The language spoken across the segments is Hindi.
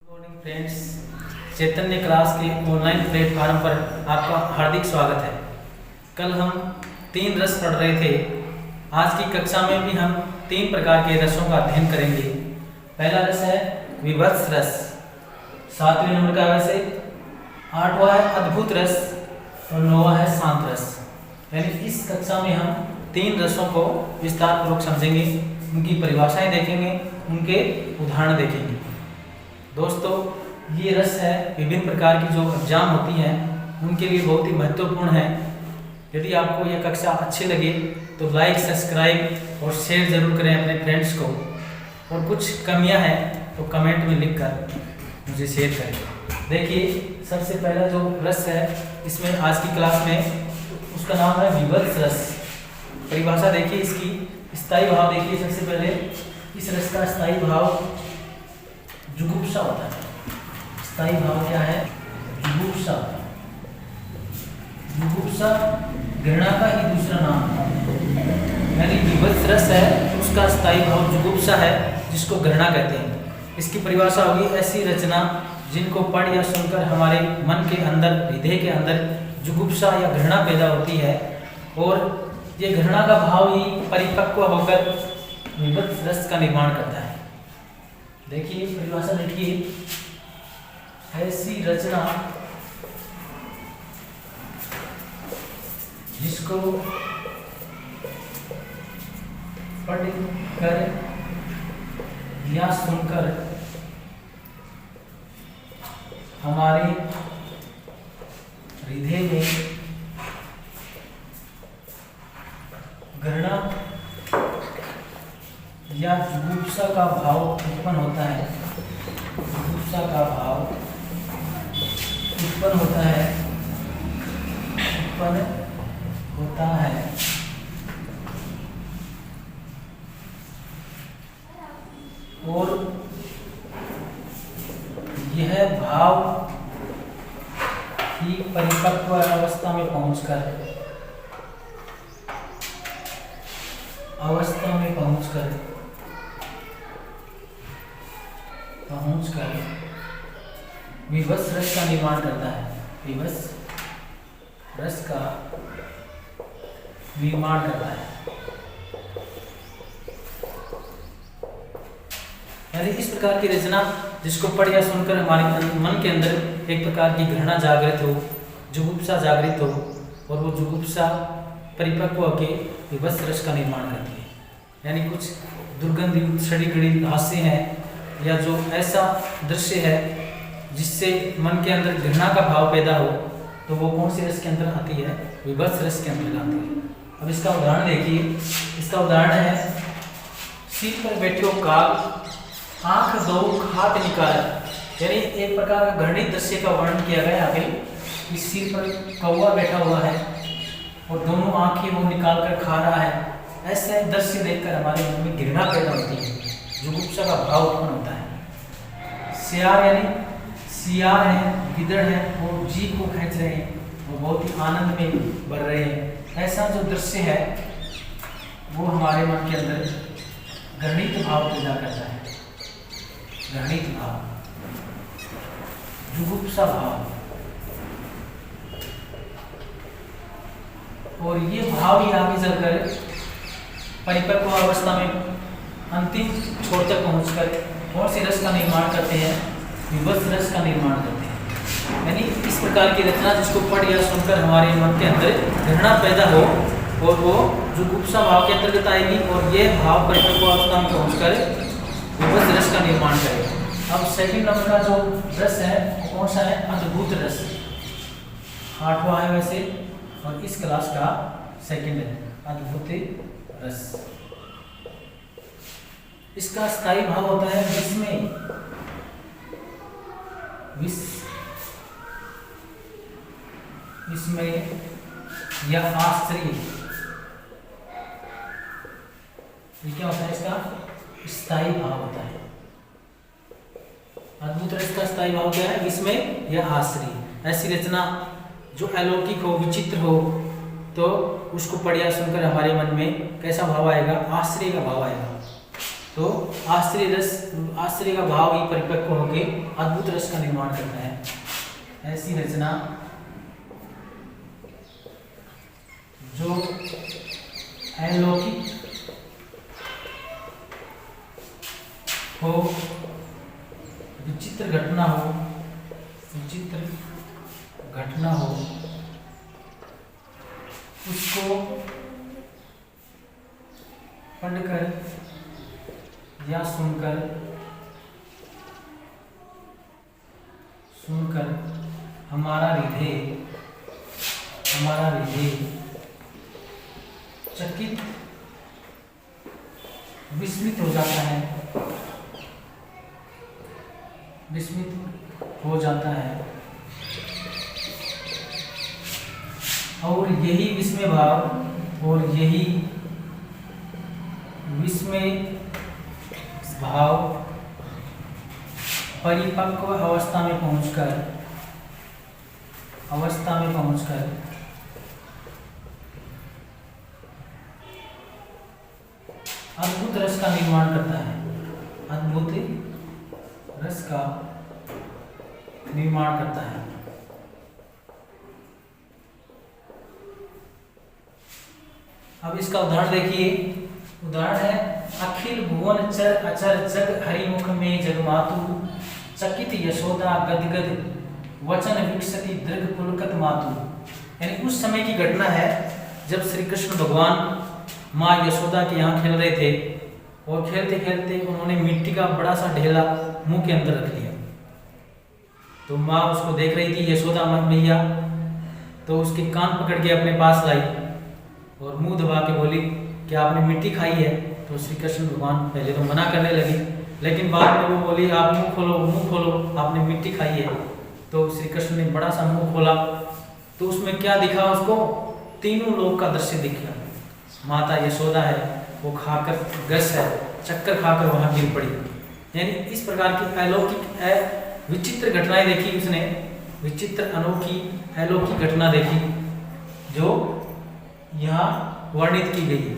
मॉर्निंग फ्रेंड्स, चैतन्य क्लास के ऑनलाइन प्लेटफॉर्म पर आपका हार्दिक स्वागत है। कल हम 3 रस पढ़ रहे थे। आज की कक्षा में भी हम 3 प्रकार के रसों का अध्ययन करेंगे। पहला रस है विभत्स रस, 7वें नंबर का रस है 8वां है अद्भुत रस और 9वां है शांत रस। यानी इस कक्षा में हम 3 रसों को विस्तार पूर्वक समझेंगे, उनकी परिभाषाएं देखेंगे, उनके उदाहरण देखेंगे। दोस्तों, ये रस है विभिन्न प्रकार की जो एग्जाम होती हैं उनके लिए बहुत ही महत्वपूर्ण है। यदि आपको यह कक्षा अच्छी लगे तो लाइक, सब्सक्राइब और शेयर जरूर करें अपने फ्रेंड्स को, और कुछ कमियां हैं तो कमेंट में लिखकर मुझे शेयर करें। देखिए, सबसे पहला जो रस है इसमें आज की क्लास में उसका नाम है विभत्स रस। परिभाषा देखिए इसकी, स्थायी भाव देखिए। सबसे पहले इस रस का स्थायी भाव जुगुप्सा होता है। स्थायी भाव क्या है? जुगुप्सा। जुगुप्सा घृणा का ही दूसरा नाम है। यानी विभत्स रस है उसका स्थायी भाव जुगुप्सा है, जिसको घृणा कहते हैं। इसकी परिभाषा होगी ऐसी रचना जिनको पढ़ या सुनकर हमारे मन के अंदर, हृदय के अंदर जुगुप्सा या घृणा पैदा होती है, और ये घृणा का भाव ही परिपक्व होकर विभत्स रस का निर्माण करता है। देखिए परिभाषा देखिए, ऐसी रचना जिसको पढ़कर या सुनकर हमारे हृदय में घृणा या जुगुप्सा का भाव उत्पन्न होता है। जुगुप्सा का भाव उत्पन्न होता है, और यह भाव ही परिपक्व अवस्था में पहुंचकर विभत्स रस का निर्माण करता है। विभत्स रस का निर्माण करता है। यानी इस प्रकार की रचना जिसको पढ़ या सुनकर हमारे मन के अंदर एक प्रकार की घृणा जागृत हो, जुगुप्सा जागृत हो, और वो जुगुप्सा परिपक्व होकर विभत्स रस का निर्माण करती है। यानी कुछ दुर्गंध, सड़ी गड़ी हास्य हैं, या जो ऐसा दृश्य है जिससे मन के अंदर घृणा का भाव पैदा हो, तो वो कौन सी रस के अंदर आती है? विभत्स रस के अंदर आती है। अब इसका उदाहरण देखिए। इसका उदाहरण है सिर पर बैठो काल, आंख दो हाथ निकाल। यानी एक प्रकार का घृणित दृश्य का वर्णन किया गया है। इस सिर पर कौवा बैठा हुआ है और दोनों आंखें वो निकाल कर खा रहा है। ऐसे दृश्य देखकर हमारे मन में घृणा पैदा होती है, जुगुप्सा का भाव उत्पन्न होता है। सियार यानी सियार है, गिदड़ है, वो जीभ को खींच रहे हैं, वो बहुत ही आनंद में भर रहे हैं। ऐसा जो दृश्य है वो हमारे मन के अंदर घृणित भाव पैदा करता है। घृणित भाव, जुगुप्सा भाव, और ये भाव ही आगे चलकर परिपक्व अवस्था में अंतिम छोर तक पहुंचकर कौन सी रस का निर्माण करते हैं? विभत्स रस का निर्माण करते हैं। यानी इस प्रकार की रचना जिसको पढ़ या सुनकर हमारे मन के अंदर घृणा पैदा हो, और वो जुगुप्सा भाव के अंतर्गत आएगी, और ये भाव परिपक्व अवस्था में पहुंचकर विभत्स रस का निर्माण करेगा। अब सेकंड नंबर का जो रस है कौन सा है? अद्भुत रस। 8वां है वैसे, और इस क्लास का सेकंड है अद्भुत रस। इसका स्थायी भाव होता है विस्मय या आश्चर्य। ये क्या होता है? इसका स्थायी भाव होता है। अद्भुत रस का स्थायी भाव क्या है? विस्मय या आश्चर्य। ऐसी रचना जो अलौकिक हो, विचित्र हो, तो उसको पढ़ या सुनकर हमारे मन में कैसा भाव आएगा? आश्चर्य का भाव आएगा। तो आश्चर्य का भाव ही परिपक्व होकर अद्भुत रस का निर्माण करता है। ऐसी रचना जो अलौकिक हो, विचित्र घटना हो, उसको पढ़कर या सुनकर हमारा हृदय चकित, विस्मित हो जाता है और यही विस्मय भाव और यही विस्मय भाव परिपक्व अवस्था में पहुंचकर अद्भुत रस का निर्माण करता है। अद्भुत रस का निर्माण करता है। अब इसका उदाहरण देखिए। उदाहरण है, अखिल भुवन चर अचर जग हरिमुख में जगमातु, चकित यशोदा गदगद वचन विकसति दृग पुलकत मातु। यानी उस समय की घटना है जब श्री कृष्ण भगवान माँ यशोदा के यहाँ खेल रहे थे और खेलते खेलते उन्होंने मिट्टी का बड़ा सा ढेला मुंह के अंदर रख लिया। तो माँ उसको देख रही थी, यशोदा मैया, तो उसके कान पकड़ के अपने पास लाई और मुंह दबा के बोली कि आपने मिट्टी खाई है। तो श्री कृष्ण भगवान पहले तो मना करने लगे, लेकिन बाद में वो बोली आप मुंह खोलो, आपने मिट्टी खाई है। तो श्री कृष्ण ने बड़ा सा मुंह खोला तो उसमें क्या दिखा उसको? तीनों लोक का दृश्य दिखा। माता यशोदा है, वो खाकर गस है, चक्कर खाकर वहां गिर पड़ी। यानी इस प्रकार की अलौकिक विचित्र घटनाएं देखी उसने, विचित्र अनोखी अलौकिक घटना देखी जो यहाँ वर्णित की गई है।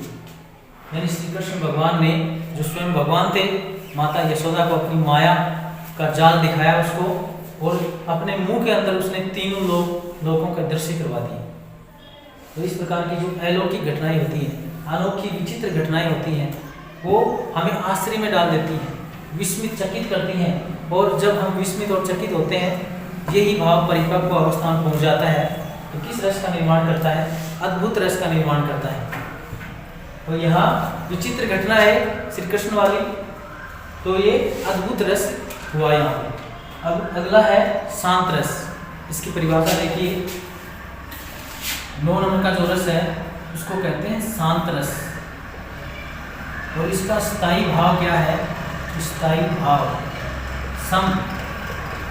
यानी श्री कृष्ण भगवान ने, जो स्वयं भगवान थे, माता यशोदा को अपनी माया का जाल दिखाया उसको, और अपने मुंह के अंदर उसने तीनों लोगों का दृश्य करवा दिया। तो इस प्रकार की जो अलौकिक घटनाएं होती हैं, अनोखी विचित्र घटनाएं होती हैं, वो हमें आश्चर्य में डाल देती हैं, विस्मित चकित करती हैं। और जब हम विस्मित और चकित होते हैं, यही भाव परिपक्व अवस्था में पहुंच जाता है तो किस रस का निर्माण करता है? अद्भुत रस का निर्माण करता है। तो यहाँ विचित्र घटना है श्री कृष्ण वाली, तो ये अद्भुत रस हुआ यहाँ पे। अब अगला है शांत रस। इसकी परिभाषा देखिए। 9 नंबर का जो रस है उसको कहते हैं शांत रस। और इसका स्थायी भाव क्या है? स्थायी भाव सम,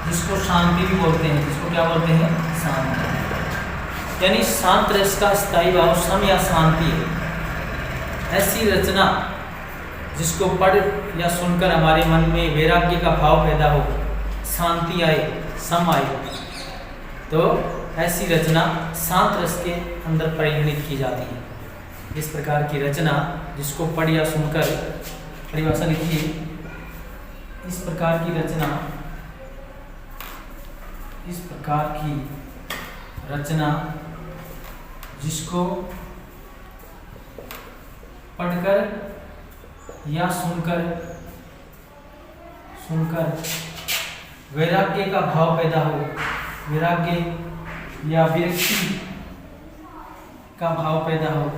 जिसको शांति भी बोलते हैं, जिसको क्या बोलते हैं? शांति। यानी शांत रस का स्थायी भाव सम या शांति है। ऐसी रचना जिसको पढ़ या सुनकर हमारे मन में वैराग्य का भाव पैदा हो, शांति आए, सम आए, तो ऐसी रचना शांत रस के अंदर परिगणित की जाती है। इस प्रकार की रचना जिसको पढ़ या सुनकर, परिभाषा लिखिए, इस प्रकार की रचना जिसको पढ़कर या सुनकर वैराग्य का भाव पैदा हो, वैराग्य या विरक्ति का भाव पैदा हो,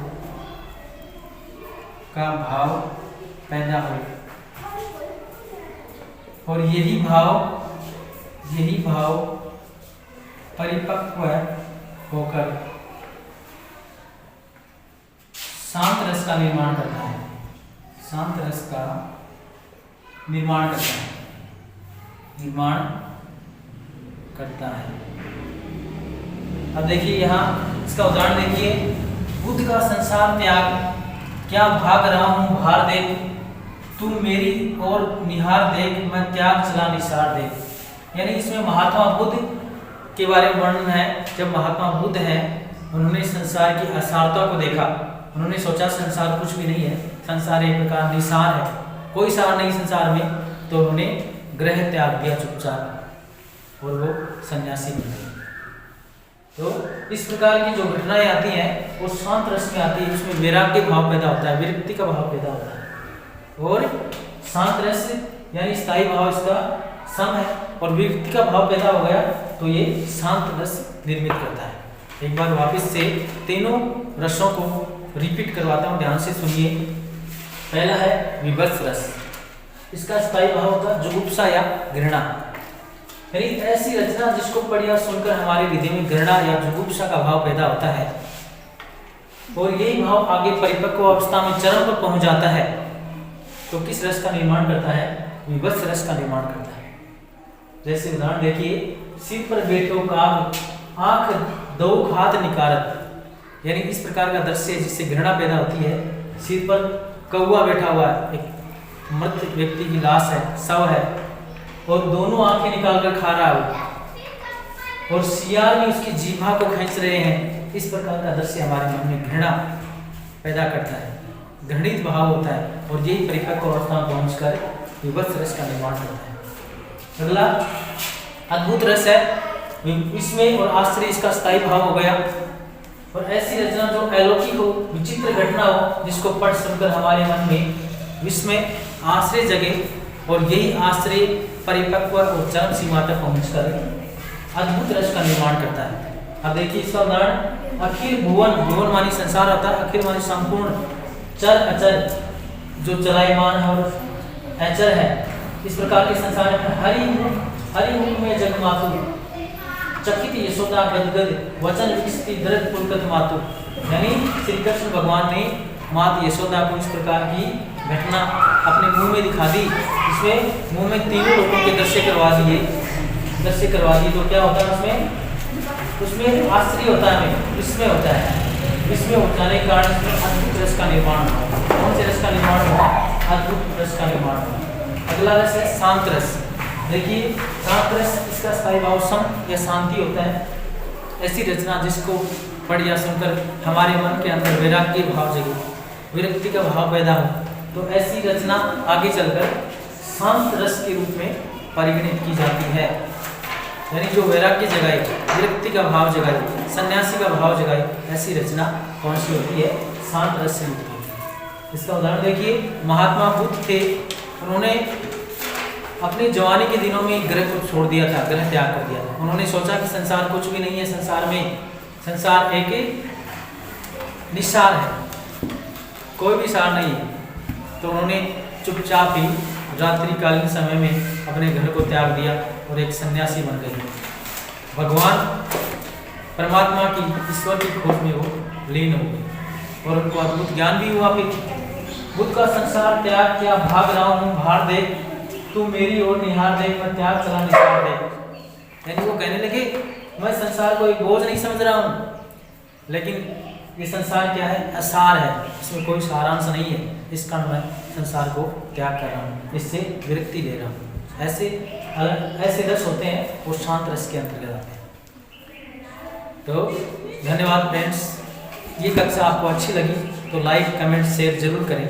और यही भाव परिपक्व होकर शांत रस का निर्माण करता है। शांत रस का निर्माण करता है। अब देखिए यहाँ इसका उदाहरण देखिए। बुद्ध का संसार त्याग, क्या भाग रहा हूँ भार देख, तू मेरी और निहार देख, मैं त्याग चला निसार देख। यानी इसमें महात्मा बुद्ध के बारे में वर्णन है। जब महात्मा बुद्ध हैं, उन्होंने संसार की असारता को देखा, उन्होंने सोचा संसार कुछ भी नहीं है, संसार एक प्रकार निसार है, कोई सहारा नहीं संसार में, तो उन्होंने गृह त्याग दिया चुपचाप और वो सन्यासी बन गए। तो इस प्रकार की जो घटनाएं आती हैं वो शांत रस में आती है, उसमें वैराग्य भाव पैदा होता है, विरक्ति का भाव पैदा होता है। और शांत रस यानी स्थायी भाव इसका सम है, और विरक्ति का भाव पैदा हो गया तो ये शांत रस निर्मित करता है। एक बार वापस से तीनों रसों को रिपीट करवाता हूँ, ध्यान से सुनिए। पहला है विभत्स रस, इसका स्थायी भाव होता है जुगुप्सा या घृणा, यानी ऐसी रचना जिसको पढ़िया सुनकर हमारे हृदय में घृणा या जुगुप्सा का भाव पैदा होता है, और यही भाव आगे परिपक्व अवस्था में चरम पर पहुंच जाता है, तो किस रस का निर्माण करता है? विभत्स रस का निर्माण करता है। जैसे उदाहरण देखिए, सिर पर बैठो काग आंख दो हाथ निकारत, यानी इस प्रकार का दृश्य जिससे घृणा पैदा होती है। सिर पर कौवा बैठा हुआ है, एक मृत व्यक्ति की लाश है, शव है, और दोनों आंखें निकाल कर खा रहा है, और सियार भी उसकी जीभा को खींच रहे हैं। इस प्रकार का दृश्य हमारे मन में घृणा पैदा करता है, घृणित भाव होता है, और यही परिपक्व अवस्था में पहुंचकर विभत्स रस का निर्माण करता है। अगला अद्भुत रस है, इसमें और आश्चर्य इसका स्थायी भाव हो गया। और ऐसी रचना जो अलौकिक हो, विचित्र घटना हो, जिसको पढ़ सुनकर हमारे मन में विस्मय आश्चर्य जगे, और यही आश्चर्य परिपक्व और चरम सीमा तक पहुंचकर अद्भुत रस का निर्माण करता है। अब देखिए इसका उदाहरण, अखिल भुवन, भुवन मानी संसार होता है, अखिल मानी संपूर्ण, चर अचर जो चलायमान है और अचर है, इस प्रकार के संसार में हरि मुख में जग मातु चकित यशोदा गदगद वचन विकसित दृढ़ पुलकत मातु, यानी श्री कृष्ण भगवान ने माता यशोदा को इस प्रकार की घटना अपने मुंह में दिखा दी, इसमें मुंह में तीनों लोगों के दृश्य करवा दिए। तो क्या होता है उसमें आश्चर्य होता है, विस्मय होता है। विस्मय हो जाने के कारण इसमें अद्भुत रस का निर्माण हुआ। कौन से रस का निर्माण हुआ? अद्भुत रस का निर्माण हुआ। अगला रस है शांत रस। देखिए शांत रस, इसका स्थायी भाव सम या शांति होता है। ऐसी रचना जिसको पढ़ या सुनकर हमारे मन के अंदर वैराग्य भाव जगे, विरक्ति का भाव पैदा हो, तो ऐसी रचना आगे चलकर शांत रस के रूप में परिगणित की जाती है। यानी जो वैराग्य जगाए, विरक्ति का भाव जगाए, सन्यासी का भाव जगाए, ऐसी रचना कौन सी होती है? शांत रस से होती है। इसका उदाहरण देखिए, महात्मा बुद्ध थे, उन्होंने अपनी जवानी के दिनों में ग्रह को छोड़ दिया था, ग्रह त्याग कर दिया था। उन्होंने सोचा कि संसार कुछ भी नहीं है, संसार एक निस्सार है, कोई भी सार नहीं है। तो उन्होंने चुपचाप ही रात्रिकालीन समय में अपने घर को त्याग दिया और एक सन्यासी बन गए। भगवान परमात्मा की, ईश्वर की खोज में वो लीन हो गए और उनको अद्भुत ज्ञान भी हुआ। फिर बुद्ध का संसार त्याग किया, भाग रहा हूँ, भार देख तू मेरी ओर निहार देख, मैं त्याग चला निसार देख। यानी वो कहने लगे, मैं संसार को एक बोझ नहीं समझ रहा हूँ, लेकिन ये संसार क्या है? असार है, इसमें कोई सारांश नहीं है, इस कारण मैं संसार को त्याग कर रहा हूँ, इससे विरक्ति ले रहा हूँ। ऐसे रस होते हैं, वो शांत रस के अंतर्गत आते हैं। तो धन्यवाद फ्रेंड्स, ये कक्षा आपको अच्छी लगी तो लाइक कमेंट शेयर जरूर करें।